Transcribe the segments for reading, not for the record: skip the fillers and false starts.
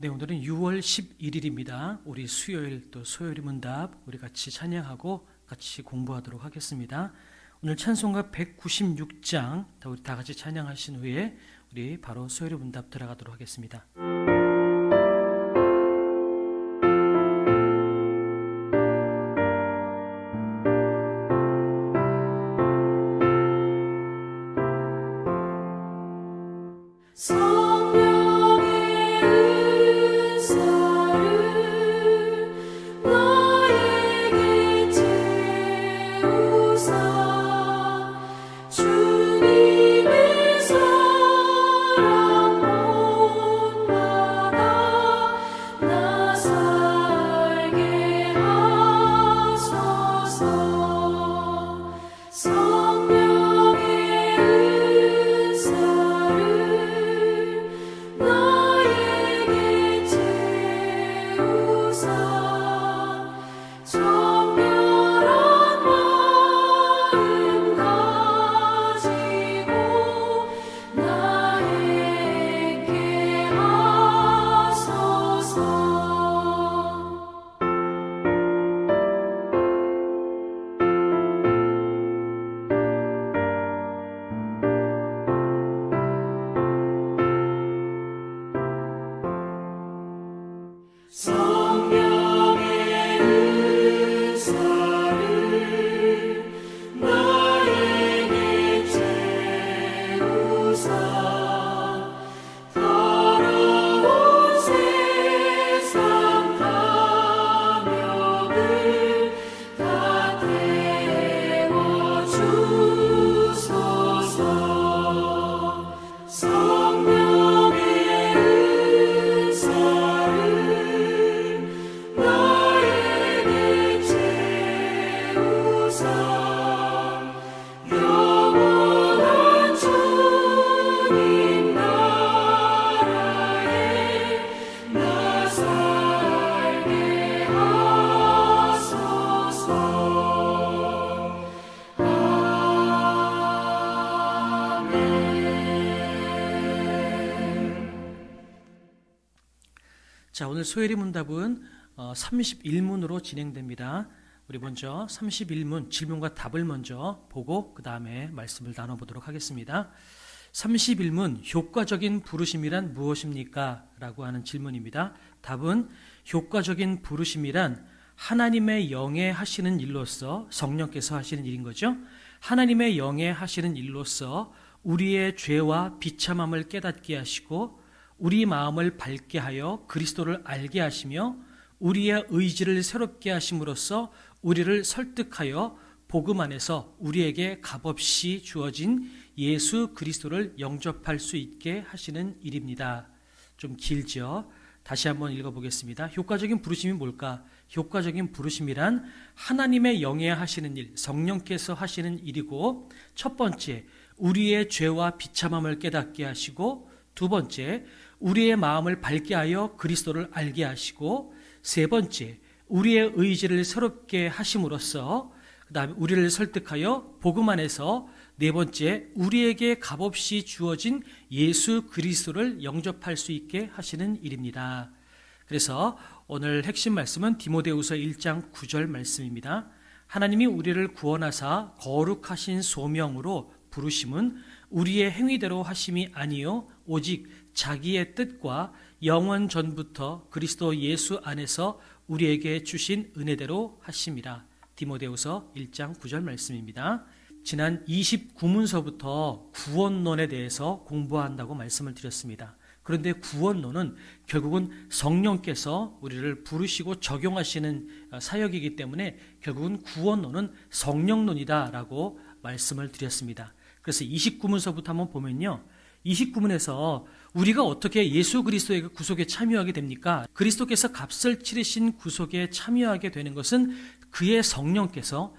네, 오늘은 6월 11일입니다. 우리 수요일 또 소요리 문답 우리 같이 찬양하고 같이 공부하도록 하겠습니다. 오늘 찬송가 196장 우리 다 같이 찬양하신 후에 우리 바로 소요리 문답 들어가도록 하겠습니다. 자, 오늘 소요리 문답은 31문으로 진행됩니다. 우리 먼저 31문 질문과 답을 먼저 보고 그 다음에 말씀을 나눠보도록 하겠습니다. 31문 효과적인 부르심이란 무엇입니까? 라고 하는 질문입니다. 답은 효과적인 부르심이란 하나님의 영에 하시는 일로서 성령께서 하시는 일인 거죠. 하나님의 영에 하시는 일로서 우리의 죄와 비참함을 깨닫게 하시고 우리 마음을 밝게 하여 그리스도를 알게 하시며 우리의 의지를 새롭게 하심으로써 우리를 설득하여 복음 안에서 우리에게 값없이 주어진 예수 그리스도를 영접할 수 있게 하시는 일입니다. 좀 길죠? 다시 한번 읽어보겠습니다. 효과적인 부르심이 뭘까? 효과적인 부르심이란 하나님의 영에 하시는 일, 성령께서 하시는 일이고, 첫 번째, 우리의 죄와 비참함을 깨닫게 하시고, 두 번째, 우리의 마음을 밝게 하여 그리스도를 알게 하시고, 세 번째, 우리의 의지를 새롭게 하심으로써 그 다음에 우리를 설득하여 복음 안에서 네 번째, 우리에게 값없이 주어진 예수 그리스도를 영접할 수 있게 하시는 일입니다. 그래서 오늘 핵심 말씀은 디모데후서 1장 9절 말씀입니다. 하나님이 우리를 구원하사 거룩하신 소명으로 부르심은 우리의 행위대로 하심이 아니요 오직 자기의 뜻과 영원 전부터 그리스도 예수 안에서 우리에게 주신 은혜대로 하심이라. 디모데후서 1장 9절 말씀입니다. 지난 29문서부터 구원론에 대해서 공부한다고 말씀을 드렸습니다. 그런데 구원론은 결국은 성령께서 우리를 부르시고 적용하시는 사역이기 때문에 결국은 구원론은 성령론이다라고 말씀을 드렸습니다. 그래서 29문서부터 한번 보면요. 29문에서 우리가 어떻게 예수 그리스도의 구속에 참여하게 됩니까? 그리스도께서 값을 치르신 구속에 참여하게 되는 것은 그의 성령께서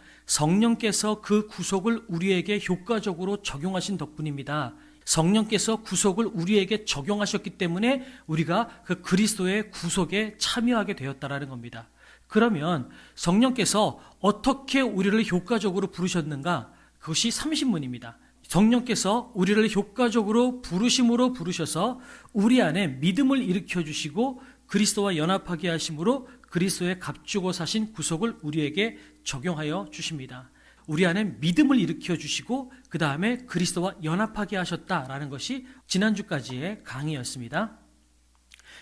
그 구속을 우리에게 효과적으로 적용하신 덕분입니다. 성령께서 구속을 우리에게 적용하셨기 때문에 우리가 그 그리스도의 구속에 참여하게 되었다라는 겁니다. 그러면 성령께서 어떻게 우리를 효과적으로 부르셨는가? 그것이 30문입니다. 성령께서 우리를 효과적으로 부르심으로 부르셔서 우리 안에 믿음을 일으켜 주시고 그리스도와 연합하게 하심으로 그리스도의 값주고 사신 구속을 우리에게 적용하여 주십니다. 우리 안에 믿음을 일으켜 주시고 그 다음에 그리스도와 연합하게 하셨다라는 것이 지난주까지의 강의였습니다.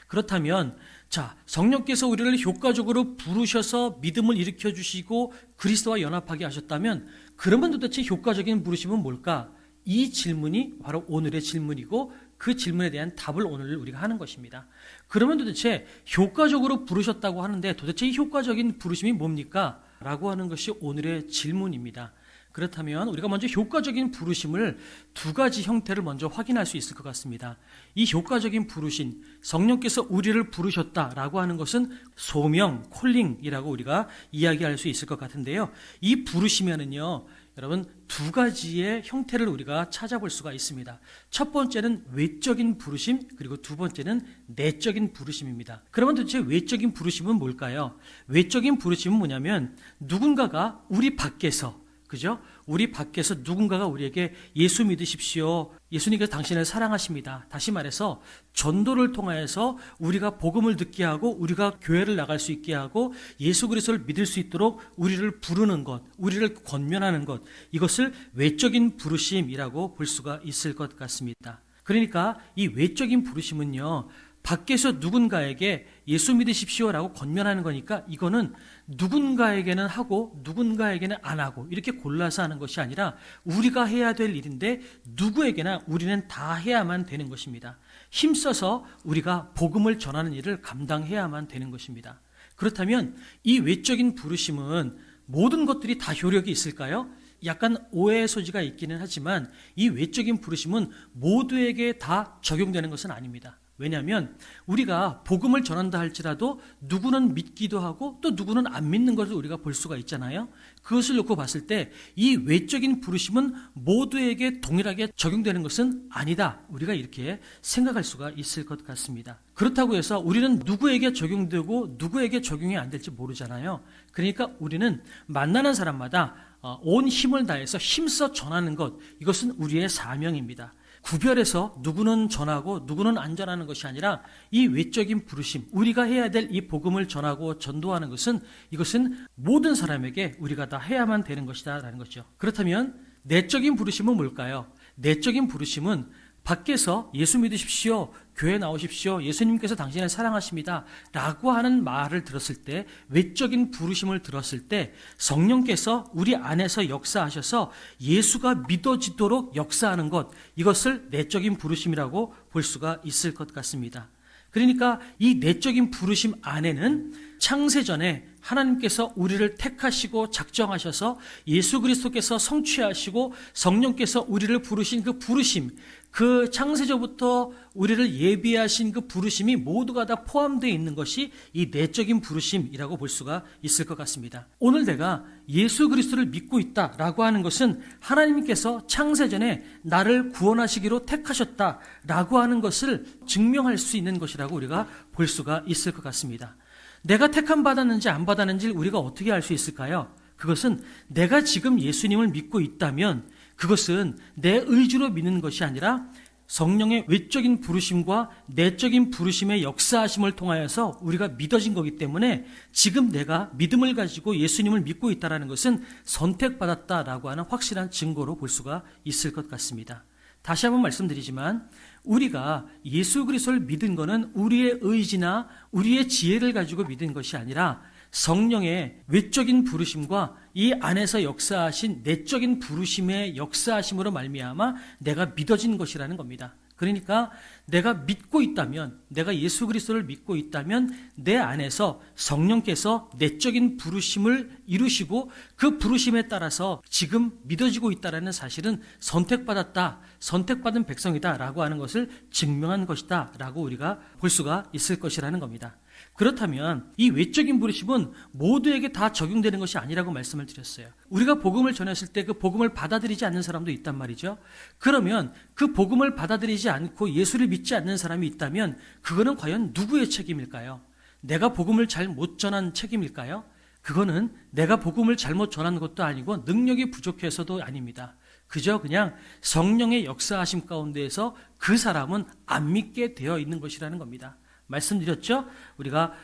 그렇다면 자, 성령께서 우리를 효과적으로 부르셔서 믿음을 일으켜 주시고 그리스도와 연합하게 하셨다면 그러면 도대체 효과적인 부르심은 뭘까? 이 질문이 바로 오늘의 질문이고 그 질문에 대한 답을 오늘 우리가 하는 것입니다. 그러면 도대체 효과적으로 부르셨다고 하는데 도대체 이 효과적인 부르심이 뭡니까? 라고 하는 것이 오늘의 질문입니다. 그렇다면 우리가 먼저 효과적인 부르심을 두 가지 형태를 먼저 확인할 수 있을 것 같습니다. 이 효과적인 부르심, 성령께서 우리를 부르셨다라고 하는 것은 소명, 콜링이라고 우리가 이야기할 수 있을 것 같은데요. 이 부르심에는요, 여러분 두 가지의 형태를 우리가 찾아볼 수가 있습니다. 첫 번째는 외적인 부르심, 그리고 두 번째는 내적인 부르심입니다. 그러면 도대체 외적인 부르심은 뭘까요? 외적인 부르심은 뭐냐면 누군가가 우리 밖에서, 그죠? 우리 밖에서 누군가가 우리에게 예수 믿으십시오. 예수님께서 당신을 사랑하십니다. 다시 말해서 전도를 통하여서 우리가 복음을 듣게 하고 우리가 교회를 나갈 수 있게 하고 예수 그리스도를 믿을 수 있도록 우리를 부르는 것, 우리를 권면하는 것, 이것을 외적인 부르심이라고 볼 수가 있을 것 같습니다. 그러니까 이 외적인 부르심은요, 밖에서 누군가에게 예수 믿으십시오라고 권면하는 거니까 이거는 누군가에게는 하고 누군가에게는 안 하고 이렇게 골라서 하는 것이 아니라 우리가 해야 될 일인데 누구에게나 우리는 다 해야만 되는 것입니다. 힘써서 우리가 복음을 전하는 일을 감당해야만 되는 것입니다. 그렇다면 이 외적인 부르심은 모든 것들이 다 효력이 있을까요? 약간 오해의 소지가 있기는 하지만 이 외적인 부르심은 모두에게 다 적용되는 것은 아닙니다. 왜냐하면 우리가 복음을 전한다 할지라도 누구는 믿기도 하고 또 누구는 안 믿는 것을 우리가 볼 수가 있잖아요. 그것을 놓고 봤을 때 이 외적인 부르심은 모두에게 동일하게 적용되는 것은 아니다. 우리가 이렇게 생각할 수가 있을 것 같습니다. 그렇다고 해서 우리는 누구에게 적용되고 누구에게 적용이 안 될지 모르잖아요. 그러니까 우리는 만나는 사람마다 온 힘을 다해서 힘써 전하는 것, 이것은 우리의 사명입니다. 구별해서 누구는 전하고 누구는 안 전하는 것이 아니라 이 외적인 부르심, 우리가 해야 될 이 복음을 전하고 전도하는 것은 이것은 모든 사람에게 우리가 다 해야만 되는 것이다 라는 거죠. 그렇다면 내적인 부르심은 뭘까요? 내적인 부르심은 밖에서 예수 믿으십시오, 교회 나오십시오, 예수님께서 당신을 사랑하십니다 라고 하는 말을 들었을 때, 외적인 부르심을 들었을 때 성령께서 우리 안에서 역사하셔서 예수가 믿어지도록 역사하는 것, 이것을 내적인 부르심이라고 볼 수가 있을 것 같습니다. 그러니까 이 내적인 부르심 안에는 창세전에 하나님께서 우리를 택하시고 작정하셔서 예수 그리스도께서 성취하시고 성령께서 우리를 부르신 그 부르심, 그 창세전부터 우리를 예비하신 그 부르심이 모두가 다 포함되어 있는 것이 이 내적인 부르심이라고 볼 수가 있을 것 같습니다. 오늘 내가 예수 그리스도를 믿고 있다라고 하는 것은 하나님께서 창세전에 나를 구원하시기로 택하셨다라고 하는 것을 증명할 수 있는 것이라고 우리가 볼 수가 있을 것 같습니다. 내가 택함 받았는지 안 받았는지 우리가 어떻게 알 수 있을까요? 그것은 내가 지금 예수님을 믿고 있다면 그것은 내 의지로 믿는 것이 아니라 성령의 외적인 부르심과 내적인 부르심의 역사하심을 통하여서 우리가 믿어진 거기 때문에 지금 내가 믿음을 가지고 예수님을 믿고 있다는 것은 선택받았다라고 하는 확실한 증거로 볼 수가 있을 것 같습니다. 다시 한번 말씀드리지만 우리가 예수 그리스도를 믿은 것은 우리의 의지나 우리의 지혜를 가지고 믿은 것이 아니라 성령의 외적인 부르심과 이 안에서 역사하신 내적인 부르심의 역사하심으로 말미암아 내가 믿어진 것이라는 겁니다. 그러니까 내가 믿고 있다면, 내가 예수 그리스도를 믿고 있다면 내 안에서 성령께서 내적인 부르심을 이루시고 그 부르심에 따라서 지금 믿어지고 있다는 사실은 선택받았다, 선택받은 백성이다라고 하는 것을 증명한 것이다 라고 우리가 볼 수가 있을 것이라는 겁니다. 그렇다면 이 외적인 부르심은 모두에게 다 적용되는 것이 아니라고 말씀을 드렸어요. 우리가 복음을 전했을 때 그 복음을 받아들이지 않는 사람도 있단 말이죠. 그러면 그 복음을 받아들이지 않고 예수를 믿지 않는 사람이 있다면 그거는 과연 누구의 책임일까요? 내가 복음을 잘 못 전한 책임일까요? 그거는 내가 복음을 잘못 전한 것도 아니고 능력이 부족해서도 아닙니다. 그저 그냥 성령의 역사하심 가운데에서 그 사람은 안 믿게 되어 있는 것이라는 겁니다. 말씀드렸죠? 우리가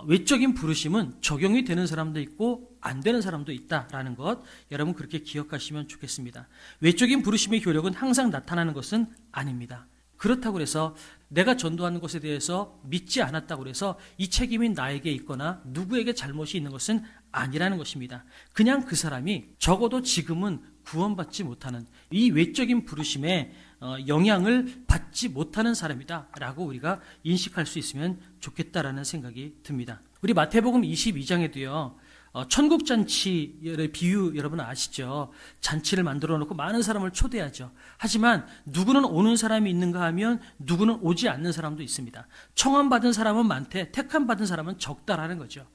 외적인 부르심은 적용이 되는 사람도 있고 안 되는 사람도 있다라는 것, 여러분 그렇게 기억하시면 좋겠습니다. 외적인 부르심의 효력은 항상 나타나는 것은 아닙니다. 그렇다고 해서 내가 전도하는 것에 대해서 믿지 않았다고 해서 이 책임이 나에게 있거나 누구에게 잘못이 있는 것은 아니라는 것입니다. 그냥 그 사람이 적어도 지금은 구원받지 못하는 이 외적인 부르심에 영향을 받지 못하는 사람이다라고 우리가 인식할 수 있으면 좋겠다라는 생각이 듭니다. 우리 마태복음 22장에도요. 천국잔치의 비유 여러분 아시죠? 잔치를 만들어 놓고 많은 사람을 초대하죠. 하지만 누구는 오는 사람이 있는가 하면 누구는 오지 않는 사람도 있습니다. 청함받은 사람은 많되 택함받은 사람은 적다라는 거죠.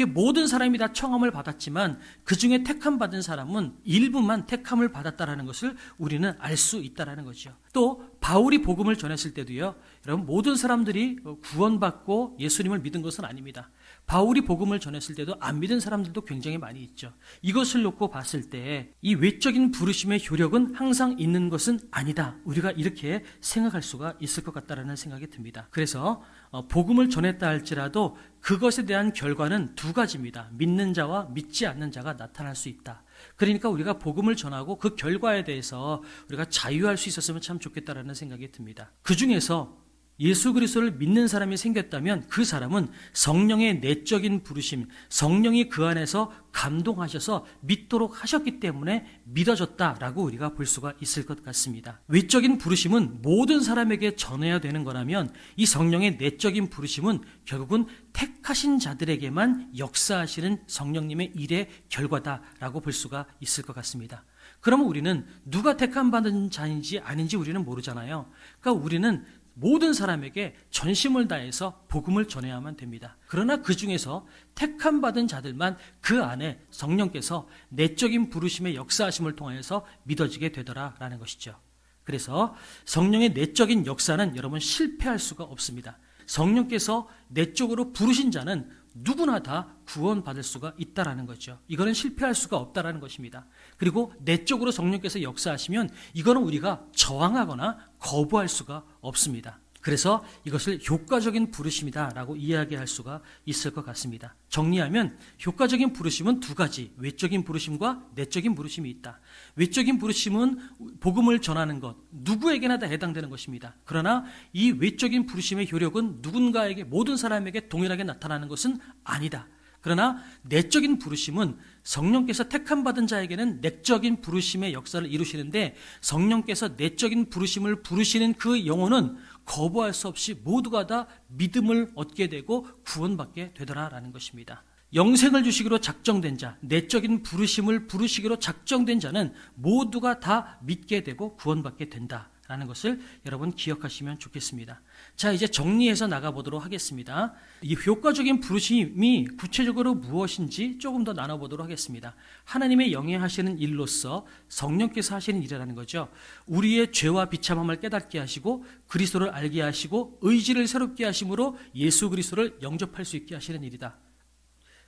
모든 사람이 다 청함을 받았지만 그중에 택함받은 사람은 일부만 택함을 받았다라는 것을 우리는 알 수 있다라는 거죠. 또 바울이 복음을 전했을 때도요. 여러분 모든 사람들이 구원받고 예수님을 믿은 것은 아닙니다. 바울이 복음을 전했을 때도 안 믿은 사람들도 굉장히 많이 있죠. 이것을 놓고 봤을 때 이 외적인 부르심의 효력은 항상 있는 것은 아니다. 우리가 이렇게 생각할 수가 있을 것 같다라는 생각이 듭니다. 그래서 복음을 전했다 할지라도 그것에 대한 결과는 두 가지입니다. 믿는 자와 믿지 않는 자가 나타날 수 있다. 그러니까 우리가 복음을 전하고 그 결과에 대해서 우리가 자유할 수 있었으면 참 좋겠다라는 생각이 듭니다. 그 중에서 예수 그리스도를 믿는 사람이 생겼다면 그 사람은 성령의 내적인 부르심, 성령이 그 안에서 감동하셔서 믿도록 하셨기 때문에 믿어졌다라고 우리가 볼 수가 있을 것 같습니다. 외적인 부르심은 모든 사람에게 전해야 되는 거라면 이 성령의 내적인 부르심은 결국은 택하신 자들에게만 역사하시는 성령님의 일의 결과다라고 볼 수가 있을 것 같습니다. 그러면 우리는 누가 택함받은 자인지 아닌지 우리는 모르잖아요. 그러니까 우리는 모든 사람에게 전심을 다해서 복음을 전해야만 됩니다. 그러나 그 중에서 택함받은 자들만 그 안에 성령께서 내적인 부르심의 역사하심을 통하여서 믿어지게 되더라라는 것이죠. 그래서 성령의 내적인 역사는 여러분 실패할 수가 없습니다. 성령께서 내적으로 부르신 자는 누구나 다 구원받을 수가 있다라는 거죠. 이거는 실패할 수가 없다라는 것입니다. 그리고 내적으로 성령께서 역사하시면 이거는 우리가 저항하거나 거부할 수가 없습니다. 그래서 이것을 효과적인 부르심이다라고 이야기할 수가 있을 것 같습니다. 정리하면 효과적인 부르심은 두 가지, 외적인 부르심과 내적인 부르심이 있다. 외적인 부르심은 복음을 전하는 것, 누구에게나 다 해당되는 것입니다. 그러나 이 외적인 부르심의 효력은 누군가에게, 모든 사람에게 동일하게 나타나는 것은 아니다. 그러나 내적인 부르심은 성령께서 택함받은 자에게는 내적인 부르심의 역사를 이루시는데 성령께서 내적인 부르심을 부르시는 그 영혼은 거부할 수 없이 모두가 다 믿음을 얻게 되고 구원받게 되더라라는 것입니다. 영생을 주시기로 작정된 자, 내적인 부르심을 부르시기로 작정된 자는 모두가 다 믿게 되고 구원받게 된다라는 것을 여러분 기억하시면 좋겠습니다. 자, 이제 정리해서 나가보도록 하겠습니다. 이 효과적인 부르심이 구체적으로 무엇인지 조금 더 나눠보도록 하겠습니다. 하나님의 영행하시는 일로서 성령께서 하시는 일이라는 거죠. 우리의 죄와 비참함을 깨닫게 하시고 그리스도를 알게 하시고 의지를 새롭게 하심으로 예수 그리스도를 영접할 수 있게 하시는 일이다.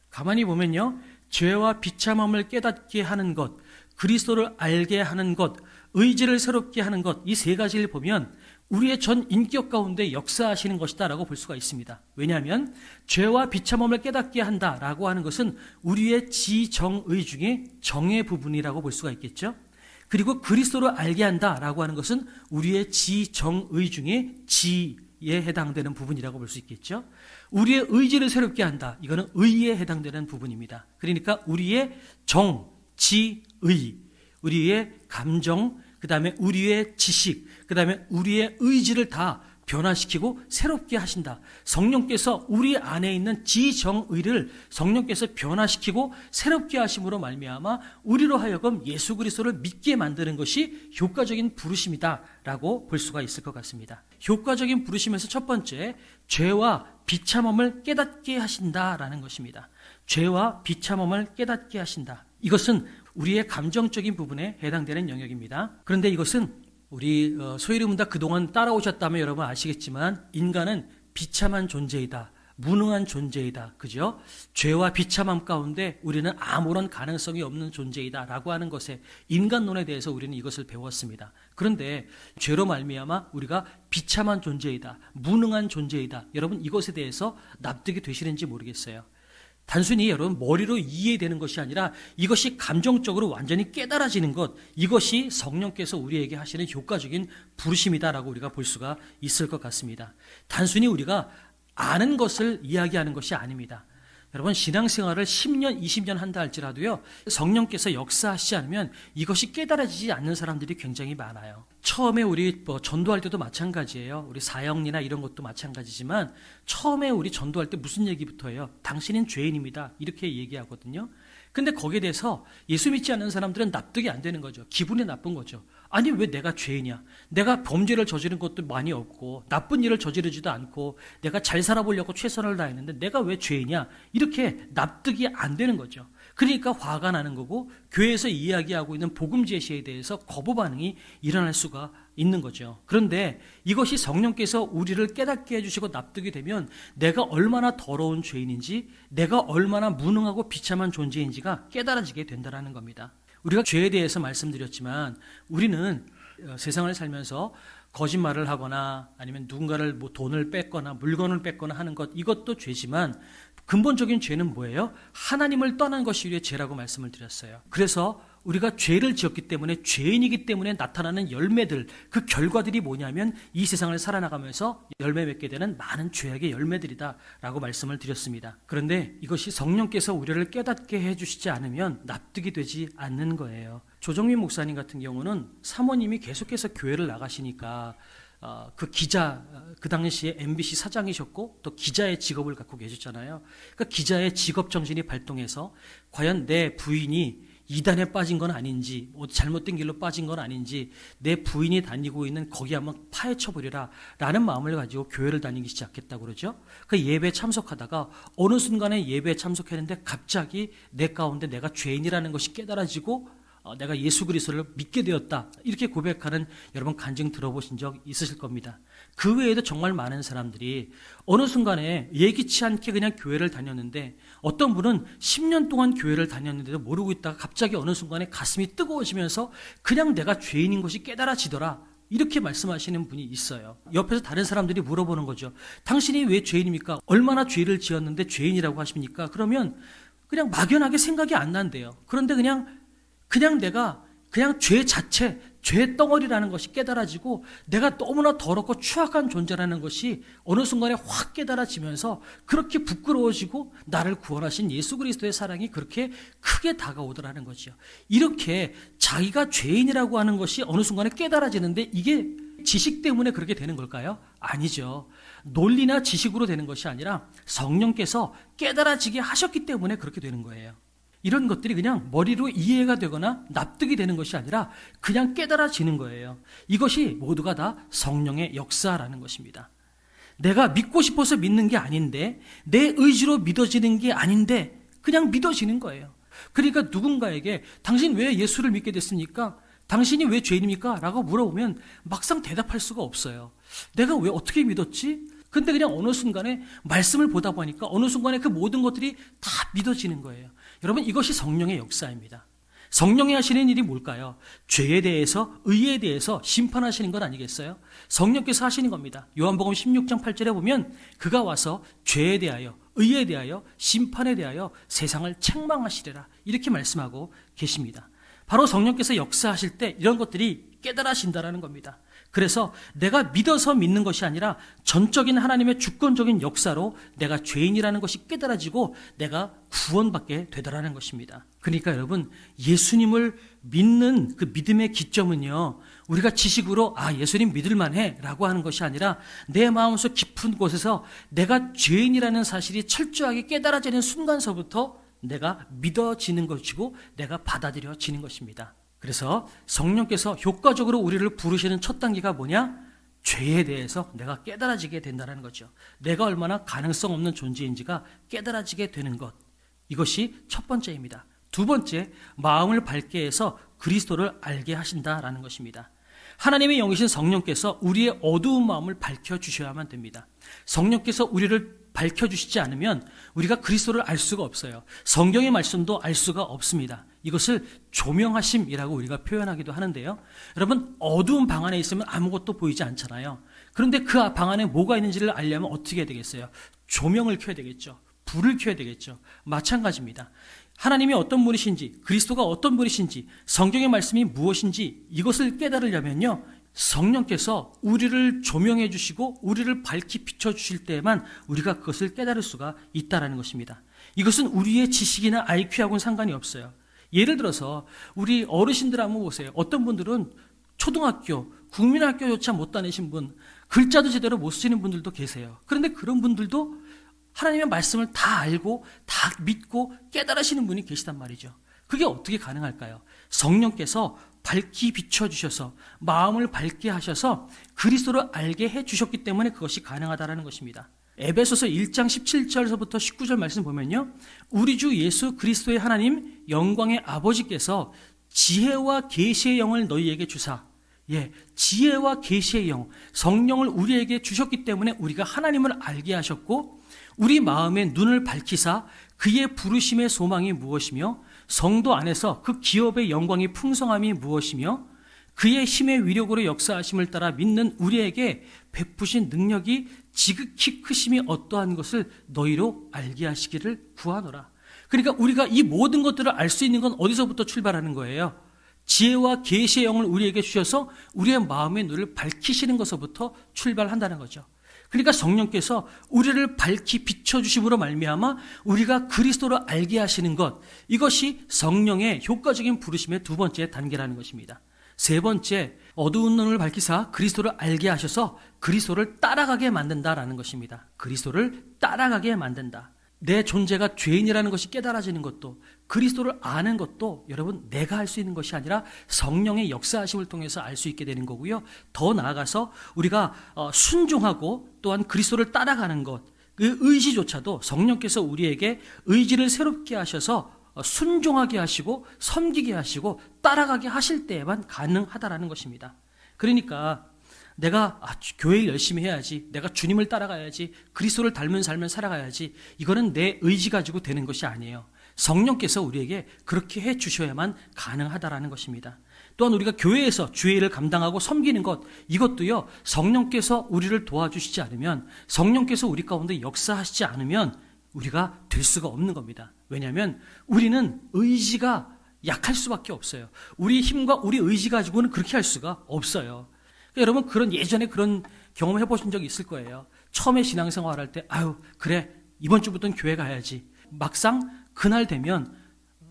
가만히 보면요, 죄와 비참함을 깨닫게 하는 것, 그리스도를 알게 하는 것, 의지를 새롭게 하는 것, 이 세 가지를 보면 우리의 전 인격 가운데 역사하시는 것이다라고 볼 수가 있습니다. 왜냐하면 죄와 비참함을 깨닫게 한다라고 하는 것은 우리의 지정의 중에 정의 부분이라고 볼 수가 있겠죠. 그리고 그리스도를 알게 한다라고 하는 것은 우리의 지정의 중에 지에 해당되는 부분이라고 볼 수 있겠죠. 우리의 의지를 새롭게 한다. 이거는 의에 해당되는 부분입니다. 그러니까 우리의 정, 지, 의, 우리의 감정, 그 다음에 우리의 지식, 그 다음에 우리의 의지를 다 변화시키고 새롭게 하신다. 성령께서 우리 안에 있는 지정의를 성령께서 변화시키고 새롭게 하심으로 말미암아 우리로 하여금 예수 그리스도를 믿게 만드는 것이 효과적인 부르심이다라고 볼 수가 있을 것 같습니다. 효과적인 부르심에서 첫 번째, 죄와 비참함을 깨닫게 하신다라는 것입니다. 죄와 비참함을 깨닫게 하신다. 이것은 우리의 감정적인 부분에 해당되는 영역입니다. 그런데 이것은 우리 소위르문다 그동안 따라오셨다면 여러분 아시겠지만 인간은 비참한 존재이다. 무능한 존재이다. 그죠? 죄와 비참함 가운데 우리는 아무런 가능성이 없는 존재이다 라고 하는 것에 인간론에 대해서 우리는 이것을 배웠습니다. 그런데 죄로 말미암아 우리가 비참한 존재이다, 무능한 존재이다. 여러분 이것에 대해서 납득이 되시는지 모르겠어요. 단순히 여러분 머리로 이해되는 것이 아니라 이것이 감정적으로 완전히 깨달아지는 것, 이것이 성령께서 우리에게 하시는 효과적인 부르심이다라고 우리가 볼 수가 있을 것 같습니다. 단순히 우리가 아는 것을 이야기하는 것이 아닙니다. 여러분 신앙생활을 10년, 20년 한다 할지라도요, 성령께서 역사하시지 않으면 이것이 깨달아지지 않는 사람들이 굉장히 많아요. 처음에 우리 전도할 때도 마찬가지예요. 우리 사형리나 이런 것도 마찬가지지만 처음에 우리 전도할 때 무슨 얘기부터 해요? 당신은 죄인입니다. 이렇게 얘기하거든요. 근데 거기에 대해서 예수 믿지 않는 사람들은 납득이 안 되는 거죠. 기분이 나쁜 거죠. 아니 왜 내가 죄인이야? 내가 범죄를 저지른 것도 많이 없고 나쁜 일을 저지르지도 않고 내가 잘 살아보려고 최선을 다했는데 내가 왜 죄인이야? 이렇게 납득이 안 되는 거죠. 그러니까 화가 나는 거고 교회에서 이야기하고 있는 복음 제시에 대해서 거부 반응이 일어날 수가 있는 거죠. 그런데 이것이 성령께서 우리를 깨닫게 해주시고 납득이 되면 내가 얼마나 더러운 죄인인지, 내가 얼마나 무능하고 비참한 존재인지가 깨달아지게 된다는 겁니다. 우리가 죄에 대해서 말씀드렸지만 우리는 세상을 살면서 거짓말을 하거나 아니면 누군가를 돈을 뺏거나 물건을 뺏거나 하는 것, 이것도 죄지만 근본적인 죄는 뭐예요? 하나님을 떠난 것이 우리의 죄라고 말씀을 드렸어요. 그래서 우리가 죄를 지었기 때문에, 죄인이기 때문에 나타나는 열매들, 그 결과들이 뭐냐면 이 세상을 살아나가면서 열매 맺게 되는 많은 죄악의 열매들이다 라고 말씀을 드렸습니다. 그런데 이것이 성령께서 우리를 깨닫게 해주시지 않으면 납득이 되지 않는 거예요. 조정민 목사님 같은 경우는 사모님이 계속해서 교회를 나가시니까 그 기자, 그 당시에 MBC 사장이셨고 또 기자의 직업을 갖고 계셨잖아요. 그러니까 기자의 직업 정신이 발동해서 과연 내 부인이 이단에 빠진 건 아닌지, 잘못된 길로 빠진 건 아닌지, 내 부인이 다니고 있는 거기 한번 파헤쳐보리라 라는 마음을 가지고 교회를 다니기 시작했다고 그러죠. 그 예배에 참석하다가 어느 순간에 예배에 참석했는데 갑자기 내 가운데 내가 죄인이라는 것이 깨달아지고 내가 예수 그리스도를 믿게 되었다, 이렇게 고백하는 여러분 간증 들어보신 적 있으실 겁니다. 그 외에도 정말 많은 사람들이 어느 순간에 예기치 않게 그냥 교회를 다녔는데, 어떤 분은 10년 동안 교회를 다녔는데도 모르고 있다가 갑자기 어느 순간에 가슴이 뜨거워지면서 그냥 내가 죄인인 것이 깨달아지더라, 이렇게 말씀하시는 분이 있어요. 옆에서 다른 사람들이 물어보는 거죠. 당신이 왜 죄인입니까? 얼마나 죄를 지었는데 죄인이라고 하십니까? 그러면 그냥 막연하게 생각이 안 난대요. 그런데 그냥 내가 죄 자체, 죄 덩어리라는 것이 깨달아지고 내가 너무나 더럽고 추악한 존재라는 것이 어느 순간에 확 깨달아지면서 그렇게 부끄러워지고 나를 구원하신 예수 그리스도의 사랑이 그렇게 크게 다가오더라는 거죠. 이렇게 자기가 죄인이라고 하는 것이 어느 순간에 깨달아지는데 이게 지식 때문에 그렇게 되는 걸까요? 아니죠. 논리나 지식으로 되는 것이 아니라 성령께서 깨달아지게 하셨기 때문에 그렇게 되는 거예요. 이런 것들이 그냥 머리로 이해가 되거나 납득이 되는 것이 아니라 그냥 깨달아지는 거예요. 이것이 모두가 다 성령의 역사라는 것입니다. 내가 믿고 싶어서 믿는 게 아닌데, 내 의지로 믿어지는 게 아닌데 그냥 믿어지는 거예요. 그러니까 누군가에게 당신 왜 예수를 믿게 됐습니까? 당신이 왜 죄인입니까? 라고 물어보면 막상 대답할 수가 없어요. 내가 왜 어떻게 믿었지? 근데 그냥 어느 순간에 말씀을 보다 보니까 어느 순간에 그 모든 것들이 다 믿어지는 거예요. 여러분 이것이 성령의 역사입니다. 성령이 하시는 일이 뭘까요? 죄에 대해서, 의에 대해서 심판하시는 것 아니겠어요? 성령께서 하시는 겁니다. 요한복음 16장 8절에 보면 그가 와서 죄에 대하여, 의에 대하여, 심판에 대하여 세상을 책망하시리라, 이렇게 말씀하고 계십니다. 바로 성령께서 역사하실 때 이런 것들이 깨달아진다는 겁니다. 그래서 내가 믿어서 믿는 것이 아니라 전적인 하나님의 주권적인 역사로 내가 죄인이라는 것이 깨달아지고 내가 구원받게 되더라는 것입니다. 그러니까 여러분, 예수님을 믿는 그 믿음의 기점은요, 우리가 지식으로 예수님 믿을만해 라고 하는 것이 아니라 내 마음속 깊은 곳에서 내가 죄인이라는 사실이 철저하게 깨달아지는 순간서부터 내가 믿어지는 것이고 내가 받아들여지는 것입니다. 그래서 성령께서 효과적으로 우리를 부르시는 첫 단계가 뭐냐? 죄에 대해서 내가 깨달아지게 된다는 거죠. 내가 얼마나 가능성 없는 존재인지가 깨달아지게 되는 것. 이것이 첫 번째입니다. 두 번째, 마음을 밝게 해서 그리스도를 알게 하신다라는 것입니다. 하나님의 영이신 성령께서 우리의 어두운 마음을 밝혀주셔야만 됩니다. 성령께서 우리를 밝혀주시지 않으면 우리가 그리스도를 알 수가 없어요. 성경의 말씀도 알 수가 없습니다. 이것을 조명하심이라고 우리가 표현하기도 하는데요. 여러분, 어두운 방 안에 있으면 아무것도 보이지 않잖아요. 그런데 그 방 안에 뭐가 있는지를 알려면 어떻게 해야 되겠어요? 조명을 켜야 되겠죠. 불을 켜야 되겠죠. 마찬가지입니다. 하나님이 어떤 분이신지, 그리스도가 어떤 분이신지, 성경의 말씀이 무엇인지 이것을 깨달으려면요, 성령께서 우리를 조명해 주시고 우리를 밝히 비춰 주실 때에만 우리가 그것을 깨달을 수가 있다는 것입니다. 이것은 우리의 지식이나 IQ하고는 상관이 없어요. 예를 들어서 우리 어르신들 한번 보세요. 어떤 분들은 초등학교, 국민학교조차 못 다니신 분, 글자도 제대로 못 쓰시는 분들도 계세요. 그런데 그런 분들도 하나님의 말씀을 다 알고 다 믿고 깨달으시는 분이 계시단 말이죠. 그게 어떻게 가능할까요? 성령께서 밝히 비춰주셔서 마음을 밝게 하셔서 그리스도를 알게 해주셨기 때문에 그것이 가능하다는 것입니다. 에베소서 1장 17절에서부터 19절 말씀 보면요, 우리 주 예수 그리스도의 하나님 영광의 아버지께서 지혜와 계시의 영을 너희에게 주사, 지혜와 계시의 영, 성령을 우리에게 주셨기 때문에 우리가 하나님을 알게 하셨고, 우리 마음의 눈을 밝히사 그의 부르심의 소망이 무엇이며 성도 안에서 그 기업의 영광이 풍성함이 무엇이며 그의 힘의 위력으로 역사하심을 따라 믿는 우리에게 베푸신 능력이 지극히 크심이 어떠한 것을 너희로 알게 하시기를 구하노라. 그러니까 우리가 이 모든 것들을 알 수 있는 건 어디서부터 출발하는 거예요? 지혜와 계시의 영을 우리에게 주셔서 우리의 마음의 눈을 밝히시는 것서부터 출발한다는 거죠. 그러니까 성령께서 우리를 밝히 비춰주심으로 말미암아 우리가 그리스도를 알게 하시는 것, 이것이 성령의 효과적인 부르심의 두 번째 단계라는 것입니다. 세 번째, 어두운 눈을 밝히사 그리스도를 알게 하셔서 그리스도를 따라가게 만든다라는 것입니다. 그리스도를 따라가게 만든다. 내 존재가 죄인이라는 것이 깨달아지는 것도, 그리스도를 아는 것도 여러분 내가 할 수 있는 것이 아니라 성령의 역사하심을 통해서 알 수 있게 되는 거고요. 더 나아가서 우리가 순종하고 또한 그리스도를 따라가는 것, 그 의지조차도 성령께서 우리에게 의지를 새롭게 하셔서 순종하게 하시고 섬기게 하시고 따라가게 하실 때에만 가능하다라는 것입니다. 그러니까 내가 교회를 열심히 해야지, 내가 주님을 따라가야지, 그리스도를 닮은 삶을 살아가야지, 이거는 내 의지 가지고 되는 것이 아니에요. 성령께서 우리에게 그렇게 해 주셔야만 가능하다라는 것입니다. 또한 우리가 교회에서 주의 를 감당하고 섬기는 것, 이것도요, 성령께서 우리를 도와주시지 않으면, 성령께서 우리 가운데 역사하시지 않으면 우리가 될 수가 없는 겁니다. 왜냐하면 우리는 의지가 약할 수밖에 없어요. 우리 힘과 우리 의지 가지고는 그렇게 할 수가 없어요. 그러니까 여러분, 예전에 그런 경험 해보신 적 있을 거예요. 처음에 신앙생활 할 때, 그래, 이번 주부터는 교회 가야지. 막상 그날 되면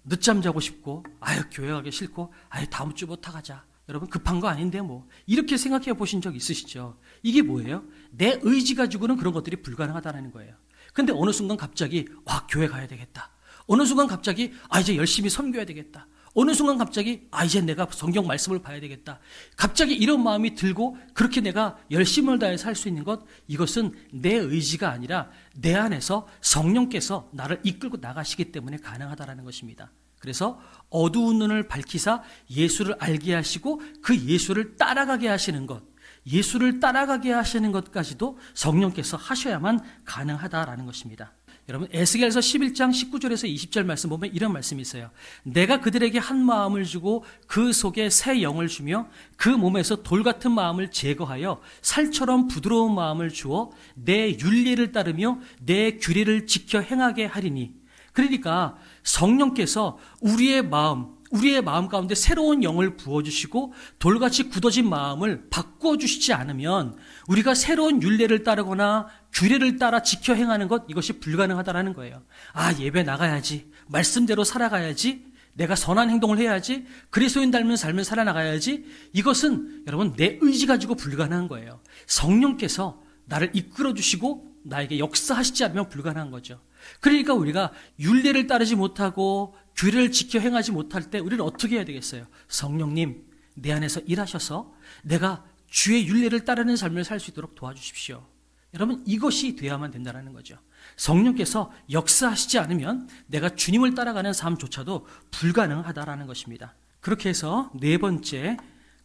늦잠 자고 싶고, 교회 가기 싫고, 다음 주부터 가자. 여러분, 급한 거 아닌데 뭐. 이렇게 생각해 보신 적 있으시죠? 이게 뭐예요? 내 의지 가지고는 그런 것들이 불가능하다는 거예요. 근데 어느 순간 갑자기, 교회 가야 되겠다. 어느 순간 갑자기, 이제 열심히 섬겨야 되겠다. 어느 순간 갑자기 이제 내가 성경 말씀을 봐야 되겠다. 갑자기 이런 마음이 들고 그렇게 내가 열심을 다해서 할 수 있는 것, 이것은 내 의지가 아니라 내 안에서 성령께서 나를 이끌고 나가시기 때문에 가능하다는 것입니다. 그래서 어두운 눈을 밝히사 예수를 알게 하시고 그 예수를 따라가게 하시는 것, 예수를 따라가게 하시는 것까지도 성령께서 하셔야만 가능하다라는 것입니다. 여러분, 에스겔서 11장 19절에서 20절 말씀 보면 이런 말씀이 있어요. 내가 그들에게 한 마음을 주고 그 속에 새 영을 주며 그 몸에서 돌 같은 마음을 제거하여 살처럼 부드러운 마음을 주어 내 율례를 따르며 내 규례를 지켜 행하게 하리니. 그러니까 성령께서 우리의 마음 가운데 새로운 영을 부어주시고 돌같이 굳어진 마음을 바꿔주시지 않으면 우리가 새로운 율례를 따르거나 규례를 따라 지켜 행하는 것, 이것이 불가능하다는 거예요. 예배 나가야지, 말씀대로 살아가야지, 내가 선한 행동을 해야지, 그리스도인 닮은 삶을 살아나가야지, 이것은 여러분 내 의지 가지고 불가능한 거예요. 성령께서 나를 이끌어주시고 나에게 역사하시지 않으면 불가능한 거죠. 그러니까 우리가 율례를 따르지 못하고 규례를 지켜 행하지 못할 때 우리는 어떻게 해야 되겠어요? 성령님, 내 안에서 일하셔서 내가 주의 율례를 따르는 삶을 살 수 있도록 도와주십시오. 여러분, 이것이 돼야만 된다는 거죠. 성령께서 역사하시지 않으면 내가 주님을 따라가는 삶조차도 불가능하다라는 것입니다. 그렇게 해서 네 번째,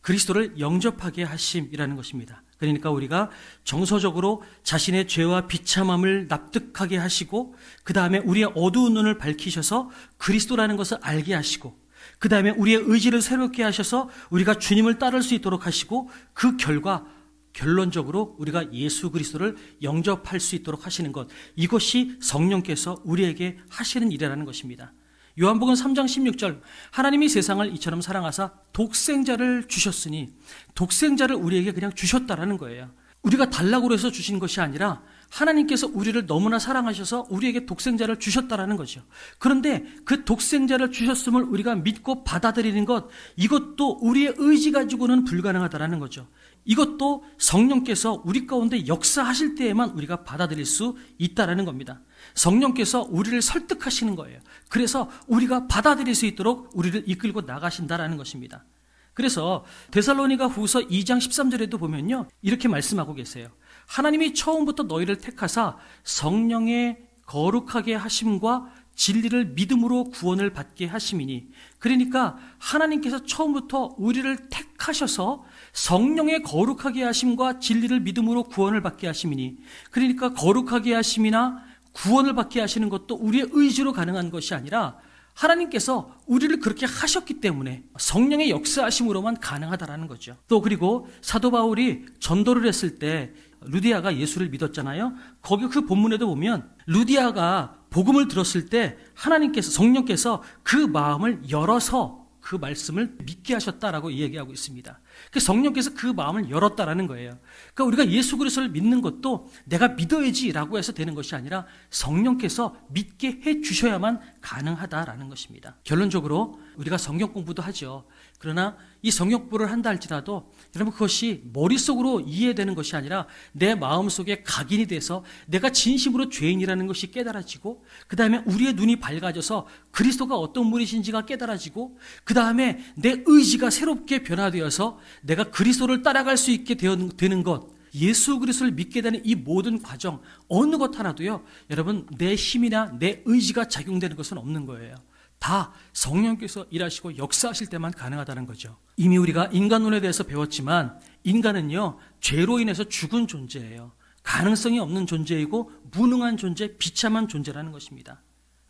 그리스도를 영접하게 하심이라는 것입니다. 그러니까 우리가 정서적으로 자신의 죄와 비참함을 납득하게 하시고, 그 다음에 우리의 어두운 눈을 밝히셔서 그리스도라는 것을 알게 하시고, 그 다음에 우리의 의지를 새롭게 하셔서 우리가 주님을 따를 수 있도록 하시고, 그 결과 결론적으로 우리가 예수 그리스도를 영접할 수 있도록 하시는 것, 이것이 성령께서 우리에게 하시는 일이라는 것입니다. 요한복음 3장 16절, 하나님이 세상을 이처럼 사랑하사 독생자를 주셨으니, 독생자를 우리에게 그냥 주셨다라는 거예요. 우리가 달라고 해서 주신 것이 아니라 하나님께서 우리를 너무나 사랑하셔서 우리에게 독생자를 주셨다라는 거죠. 그런데 그 독생자를 주셨음을 우리가 믿고 받아들이는 것, 이것도 우리의 의지 가지고는 불가능하다라는 거죠. 이것도 성령께서 우리 가운데 역사하실 때에만 우리가 받아들일 수 있다라는 겁니다. 성령께서 우리를 설득하시는 거예요. 그래서 우리가 받아들일 수 있도록 우리를 이끌고 나가신다라는 것입니다. 그래서 데살로니가 후서 2장 13절에도 보면요, 이렇게 말씀하고 계세요. 하나님이 처음부터 너희를 택하사 성령의 거룩하게 하심과 진리를 믿음으로 구원을 받게 하심이니, 그러니까 하나님께서 처음부터 우리를 택하셔서 성령의 거룩하게 하심과 진리를 믿음으로 구원을 받게 하심이니, 그러니까 거룩하게 하심이나 구원을 받게 하시는 것도 우리의 의지로 가능한 것이 아니라 하나님께서 우리를 그렇게 하셨기 때문에 성령의 역사하심으로만 가능하다라는 거죠. 또 그리고 사도 바울이 전도를 했을 때 루디아가 예수를 믿었잖아요. 거기 그 본문에도 보면 루디아가 복음을 들었을 때 하나님께서, 성령께서 그 마음을 열어서 그 말씀을 믿게 하셨다라고 이야기하고 있습니다. 그 성령께서 그 마음을 열었다라는 거예요. 그러니까 우리가 예수 그리스도를 믿는 것도 내가 믿어야지라고 해서 되는 것이 아니라 성령께서 믿게 해 주셔야만 가능하다라는 것입니다. 결론적으로 우리가 성경 공부도 하죠. 그러나 이 성경 공부를 한다 할지라도 여러분, 그것이 머릿속으로 이해되는 것이 아니라 내 마음속에 각인이 돼서 내가 진심으로 죄인이라는 것이 깨달아지고, 그 다음에 우리의 눈이 밝아져서 그리스도가 어떤 분이신지가 깨달아지고, 그 다음에 내 의지가 새롭게 변화되어서 내가 그리스도를 따라갈 수 있게 되는 것, 예수 그리스도를 믿게 되는 이 모든 과정, 어느 것 하나도요, 여러분, 내 힘이나 내 의지가 작용되는 것은 없는 거예요. 다 성령께서 일하시고 역사하실 때만 가능하다는 거죠. 이미 우리가 인간론에 대해서 배웠지만 인간은요, 죄로 인해서 죽은 존재예요. 가능성이 없는 존재이고 무능한 존재, 비참한 존재라는 것입니다.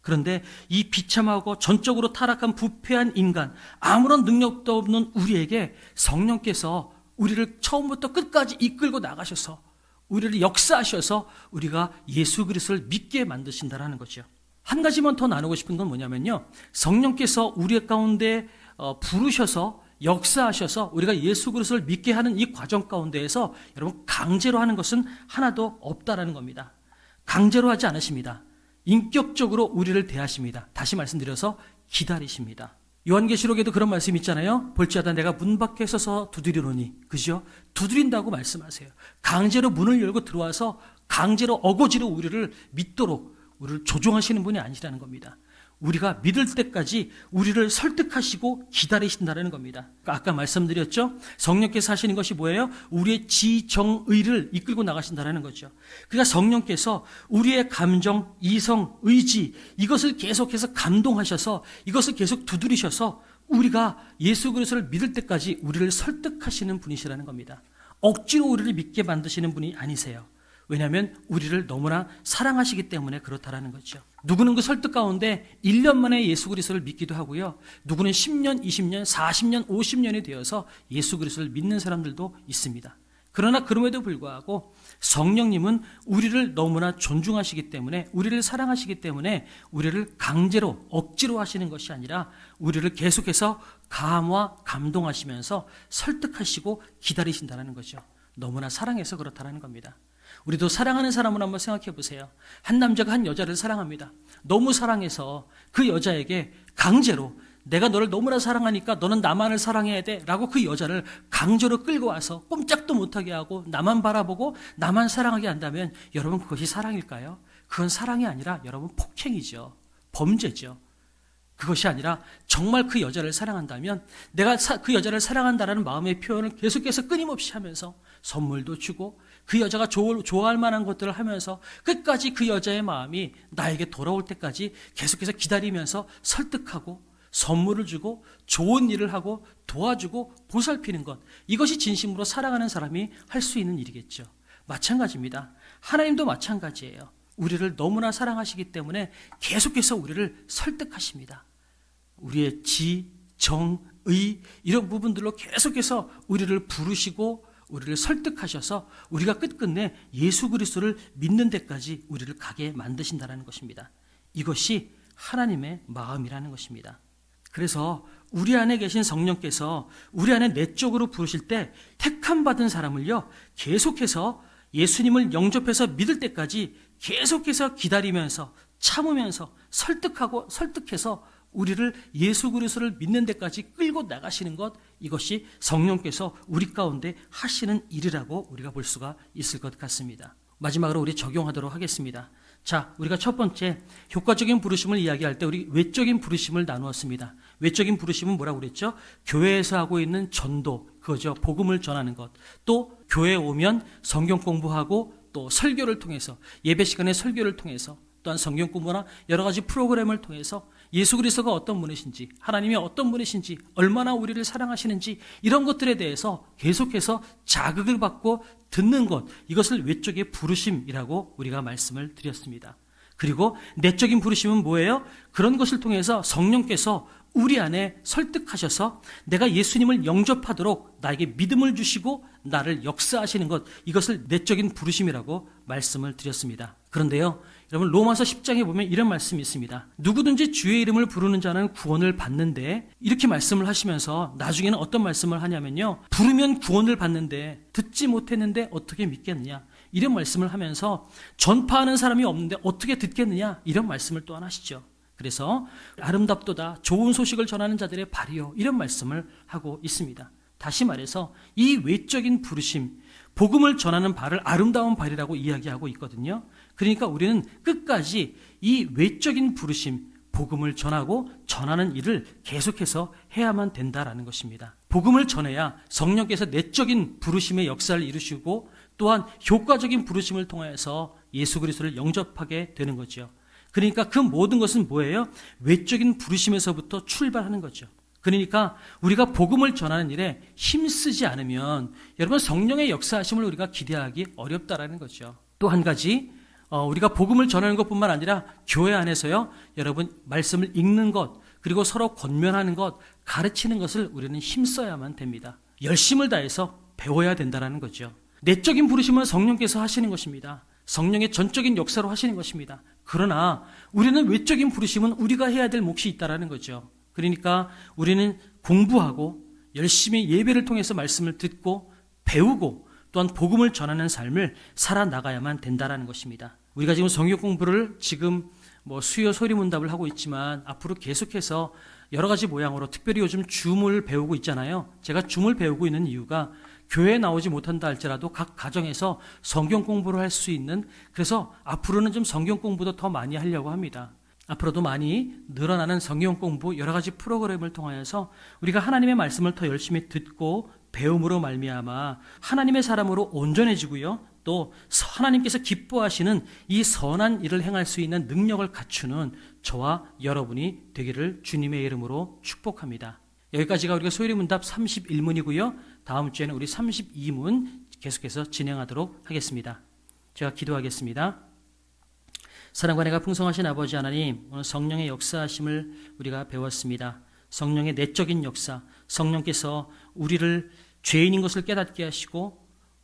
그런데 이 비참하고 전적으로 타락한 부패한 인간, 아무런 능력도 없는 우리에게 성령께서 우리를 처음부터 끝까지 이끌고 나가셔서 우리를 역사하셔서 우리가 예수 그리스도를 믿게 만드신다라는 거죠. 한 가지만 더 나누고 싶은 건 뭐냐면요, 성령께서 우리 가운데 부르셔서 역사하셔서 우리가 예수 그리스도를 믿게 하는 이 과정 가운데에서 여러분, 강제로 하는 것은 하나도 없다라는 겁니다. 강제로 하지 않으십니다. 인격적으로 우리를 대하십니다. 다시 말씀드려서 기다리십니다. 요한계시록에도 그런 말씀 있잖아요. 볼지어다 내가 문 밖에 서서 두드리노니, 그죠? 두드린다고 말씀하세요. 강제로 문을 열고 들어와서 강제로 어거지로 우리를 믿도록 우리를 조종하시는 분이 아니라는 겁니다. 우리가 믿을 때까지 우리를 설득하시고 기다리신다는 겁니다. 아까 말씀드렸죠? 성령께서 하시는 것이 뭐예요? 우리의 지정의를 이끌고 나가신다는 거죠. 그러니까 성령께서 우리의 감정, 이성, 의지, 이것을 계속해서 감동하셔서 이것을 계속 두드리셔서 우리가 예수 그리스도를 믿을 때까지 우리를 설득하시는 분이시라는 겁니다. 억지로 우리를 믿게 만드시는 분이 아니세요. 왜냐하면 우리를 너무나 사랑하시기 때문에 그렇다라는 거죠. 누구는 그 설득 가운데 1년 만에 예수 그리스도를 믿기도 하고요. 누구는 10년, 20년, 40년, 50년이 되어서 예수 그리스도를 믿는 사람들도 있습니다. 그러나 그럼에도 불구하고 성령님은 우리를 너무나 존중하시기 때문에, 우리를 사랑하시기 때문에 우리를 강제로, 억지로 하시는 것이 아니라 우리를 계속해서 감화, 감동하시면서 설득하시고 기다리신다는 거죠. 너무나 사랑해서 그렇다는 겁니다. 우리도 사랑하는 사람을 한번 생각해 보세요. 한 남자가 한 여자를 사랑합니다. 너무 사랑해서 그 여자에게 강제로 내가 너를 너무나 사랑하니까 너는 나만을 사랑해야 돼 라고 그 여자를 강제로 끌고 와서 꼼짝도 못하게 하고 나만 바라보고 나만 사랑하게 한다면 여러분, 그것이 사랑일까요? 그건 사랑이 아니라 여러분, 폭행이죠. 범죄죠. 그것이 아니라 정말 그 여자를 사랑한다면 내가 그 여자를 사랑한다라는 마음의 표현을 계속해서 끊임없이 하면서 선물도 주고 그 여자가 좋아할 만한 것들을 하면서 끝까지 그 여자의 마음이 나에게 돌아올 때까지 계속해서 기다리면서 설득하고 선물을 주고 좋은 일을 하고 도와주고 보살피는 것, 이것이 진심으로 사랑하는 사람이 할 수 있는 일이겠죠. 마찬가지입니다. 하나님도 마찬가지예요. 우리를 너무나 사랑하시기 때문에 계속해서 우리를 설득하십니다. 우리의 지, 정, 의 이런 부분들로 계속해서 우리를 부르시고 우리를 설득하셔서 우리가 끝끝내 예수 그리스도를 믿는 데까지 우리를 가게 만드신다는 것입니다. 이것이 하나님의 마음이라는 것입니다. 그래서 우리 안에 계신 성령께서 우리 안에 내적으로 부르실 때 택함 받은 사람을요, 계속해서 예수님을 영접해서 믿을 때까지 계속해서 기다리면서 참으면서 설득해서 우리를 예수 그리스도를 믿는 데까지 끌고 나가시는 것, 이것이 성령께서 우리 가운데 하시는 일이라고 우리가 볼 수가 있을 것 같습니다. 마지막으로 우리 적용하도록 하겠습니다. 자, 우리가 첫 번째 효과적인 부르심을 이야기할 때 우리 외적인 부르심을 나누었습니다. 외적인 부르심은 뭐라고 그랬죠? 교회에서 하고 있는 전도, 그거죠. 복음을 전하는 것. 또 교회에 오면 성경 공부하고 또 설교를 통해서, 예배 시간에 설교를 통해서, 또한 성경 공부나 여러 가지 프로그램을 통해서 예수 그리스도가 어떤 분이신지, 하나님이 어떤 분이신지, 얼마나 우리를 사랑하시는지, 이런 것들에 대해서 계속해서 자극을 받고 듣는 것, 이것을 외적의 부르심이라고 우리가 말씀을 드렸습니다. 그리고 내적인 부르심은 뭐예요? 그런 것을 통해서 성령께서 우리 안에 설득하셔서 내가 예수님을 영접하도록 나에게 믿음을 주시고 나를 역사하시는 것, 이것을 내적인 부르심이라고 말씀을 드렸습니다. 그런데요, 여러분, 로마서 10장에 보면 이런 말씀이 있습니다. 누구든지 주의 이름을 부르는 자는 구원을 받는데, 이렇게 말씀을 하시면서 나중에는 어떤 말씀을 하냐면요, 부르면 구원을 받는데 듣지 못했는데 어떻게 믿겠느냐, 이런 말씀을 하면서 전파하는 사람이 없는데 어떻게 듣겠느냐, 이런 말씀을 또한 하시죠. 그래서 아름답도다, 좋은 소식을 전하는 자들의 발이요, 이런 말씀을 하고 있습니다. 다시 말해서 이 외적인 부르심, 복음을 전하는 발을 아름다운 발이라고 이야기하고 있거든요. 그러니까 우리는 끝까지 이 외적인 부르심, 복음을 전하고 전하는 일을 계속해서 해야만 된다라는 것입니다. 복음을 전해야 성령께서 내적인 부르심의 역사를 이루시고 또한 효과적인 부르심을 통해서 예수 그리스도를 영접하게 되는 거죠. 그러니까 그 모든 것은 뭐예요? 외적인 부르심에서부터 출발하는 거죠. 그러니까 우리가 복음을 전하는 일에 힘쓰지 않으면 여러분 성령의 역사하심을 우리가 기대하기 어렵다라는 거죠. 또 한 가지, 우리가 복음을 전하는 것뿐만 아니라 교회 안에서요, 여러분 말씀을 읽는 것, 그리고 서로 권면하는 것, 가르치는 것을 우리는 힘써야만 됩니다. 열심을 다해서 배워야 된다는 거죠. 내적인 부르심은 성령께서 하시는 것입니다. 성령의 전적인 역사로 하시는 것입니다. 그러나 우리는 외적인 부르심은 우리가 해야 될 몫이 있다는 거죠. 그러니까 우리는 공부하고 열심히 예배를 통해서 말씀을 듣고 배우고 또한 복음을 전하는 삶을 살아나가야만 된다는 것입니다. 우리가 지금 성경 공부를 지금 수요 소리문답을 하고 있지만 앞으로 계속해서 여러 가지 모양으로, 특별히 요즘 줌을 배우고 있잖아요. 제가 줌을 배우고 있는 이유가 교회에 나오지 못한다 할지라도 각 가정에서 성경 공부를 할 수 있는, 그래서 앞으로는 좀 성경 공부도 더 많이 하려고 합니다. 앞으로도 많이 늘어나는 성경 공부, 여러 가지 프로그램을 통하여서 우리가 하나님의 말씀을 더 열심히 듣고 배움으로 말미암아 하나님의 사람으로 온전해지고요, 또 하나님께서 기뻐하시는 이 선한 일을 행할 수 있는 능력을 갖추는 저와 여러분이 되기를 주님의 이름으로 축복합니다. 여기까지가 우리가 소리문답 31문이고요. 다음 주에는 우리 32문 계속해서 진행하도록 하겠습니다. 제가 기도하겠습니다. 사랑과 내가 풍성하신 아버지 하나님, 오늘 성령의 역사하심을 우리가 배웠습니다. 성령의 내적인 역사, 성령께서 우리를 죄인인 것을 깨닫게 하시고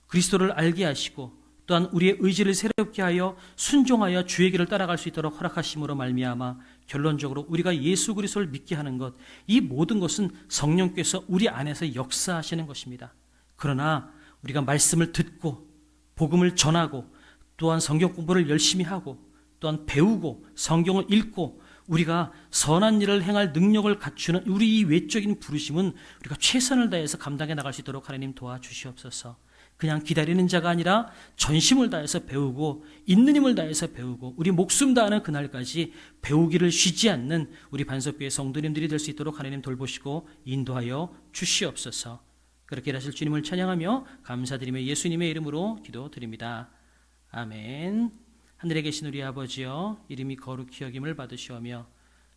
그리스도를 알게 하시고 또한 우리의 의지를 새롭게 하여 순종하여 주의 길을 따라갈 수 있도록 허락하심으로 말미암아 결론적으로 우리가 예수 그리스도를 믿게 하는 것, 이 모든 것은 성령께서 우리 안에서 역사하시는 것입니다. 그러나 우리가 말씀을 듣고 복음을 전하고 또한 성경 공부를 열심히 하고 또한 배우고 성경을 읽고 우리가 선한 일을 행할 능력을 갖추는 우리 이 외적인 부르심은 우리가 최선을 다해서 감당해 나갈 수 있도록 하나님 도와주시옵소서. 그냥 기다리는 자가 아니라 전심을 다해서 배우고 있는 힘을 다해서 배우고 우리 목숨 다하는 그날까지 배우기를 쉬지 않는 우리 반석교회 성도님들이 될 수 있도록 하나님 돌보시고 인도하여 주시옵소서. 그렇게 하실 주님을 찬양하며 감사드리며 예수님의 이름으로 기도드립니다. 아멘. 하늘에 계신 우리 아버지여, 이름이 거룩히 여김을 받으시오며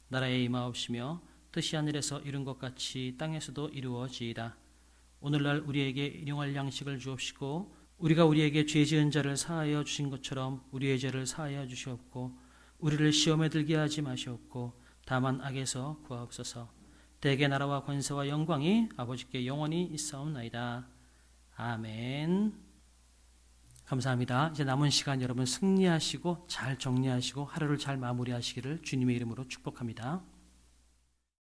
나라에 임하옵시며 뜻이 하늘에서 이룬 것 같이 땅에서도 이루어지이다. 오늘날 우리에게 일용할 양식을 주옵시고 우리가 우리에게 죄 지은 자를 사하여 주신 것처럼 우리의 죄를 사하여 주시옵고 우리를 시험에 들게 하지 마시옵고 다만 악에서 구하옵소서. 대개 나라와 권세와 영광이 아버지께 영원히 있사옵나이다. 아멘. 감사합니다. 이제 남은 시간 여러분 승리하시고 잘 정리하시고 하루를 잘 마무리하시기를 주님의 이름으로 축복합니다.